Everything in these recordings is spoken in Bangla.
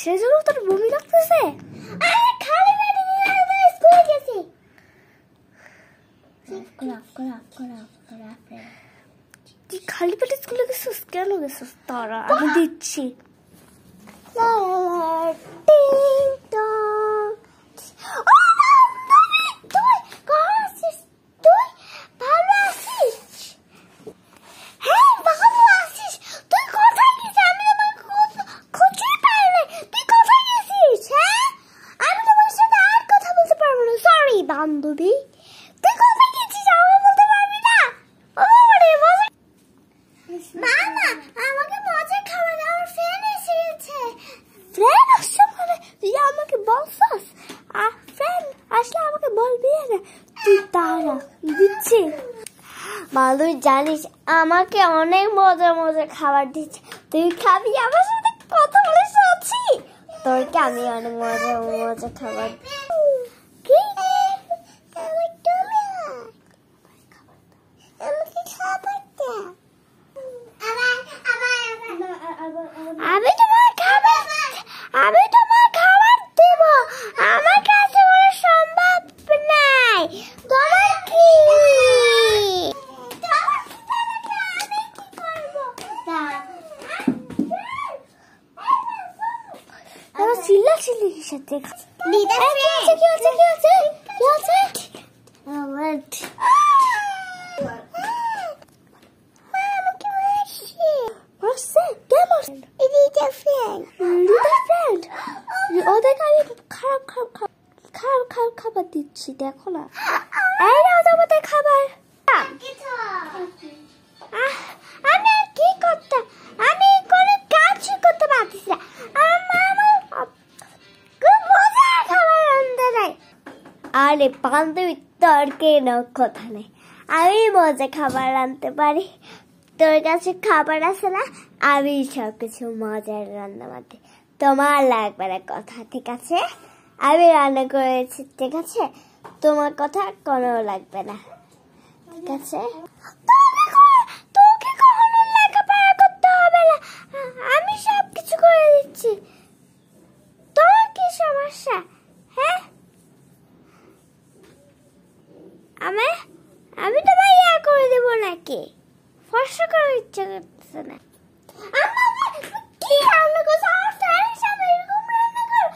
সেজন্য তোর বমি লাগতেছে? তুই খালি পেটে স্কুলে গেছিস? কেন গেছিস? তারা আমি দিচ্ছি। বান্ধবী তুই কোথায় গেছিস? আমাকে বলতে পারবি না? মামা আমাকে মজা খাবার আমার ফ্রেন্ড এসে গেছে। ফ্রেন্ড আসছে মানে তুই আমাকে বলছিস? আর ফ্রেন্ড আসলে আমাকে বলবি না? তুই তারা দিচ্ছি। বান্ধবী জানিস আমাকে অনেক মজা মজা খাবার দিচ্ছে, তুই খাবি? আমার সাথে কথা বলে আছি তোরকে আমি অনেক মজা মজা খাবার। আমি তোমার খাবার দেব, আমার কাছে কোনো সম্ভব নাই। তোমার কি চিল্লাচিল্লি সাথে ওদেরকে আমি খারাপ খারাপ খারাপ খারাপ খাবার দিচ্ছি, দেখো না। এই নাও তোমাদের খাবার। আমি আর কি করতাম? আমি কোনো কাজই করতে পারছি না। আরে বান্ধবী তর্কে কথা নেই, আমি মজা খাবার আনতে পারি। তোর কাছে খাবার আছে না? আমি সবকিছু মজার রান্না মাটি, তোমার লাগবে না কথা, ঠিক আছে? আমি রান্না করেছি, ঠিক আছে? তোমার কথা কোনো লাগবে না, ঠিক আছে? তোকে কখনো লেখাপড়া করতে হবে না, আমি সবকিছু করে দিচ্ছি। তোমার কি সমস্যা? হ্যাঁ, আমি তোমার ইয়া করে দেবো নাকি? ফর্সা করার ইচ্ছা করতেছে না। কি রান্না করছো? আমার ফ্রেন্ড হিসাবে এরকম রান্না করো?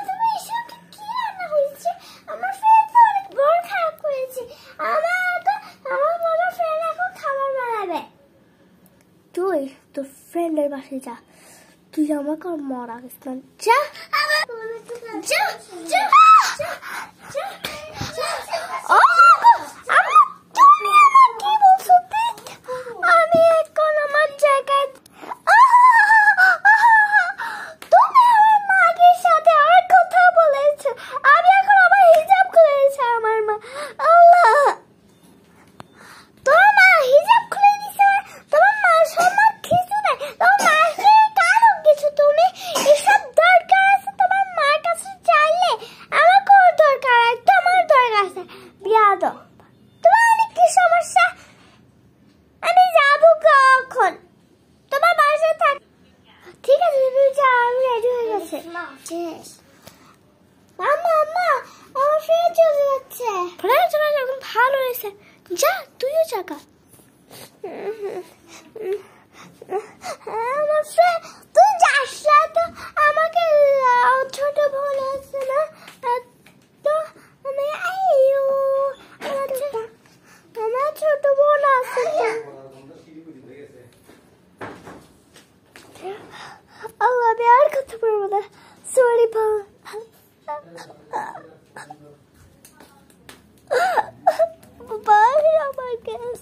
তুমি এসব কি রান্না হয়েছে? আমার ফ্রেন্ড তো অনেক বড় খারাপ করেছে। আমার বড় ফ্রেন্ড এখন খাবার বানাবে। তুই তোর ফ্রেন্ডের বাসায় যা, তুই আমাকে আর মরা গেছ না। যা যা যা। ভালো হয়েছে, যা তুইও জাগা। আমার ফ্রেন্ড তুই যাস না তো, আমাকে ছোট বোন আছে না, তো আমি আমার ছোট বোন আছে। আল্লাহ আমি আর কথা বলবো না, সরি বাবা। Bye, oh my God.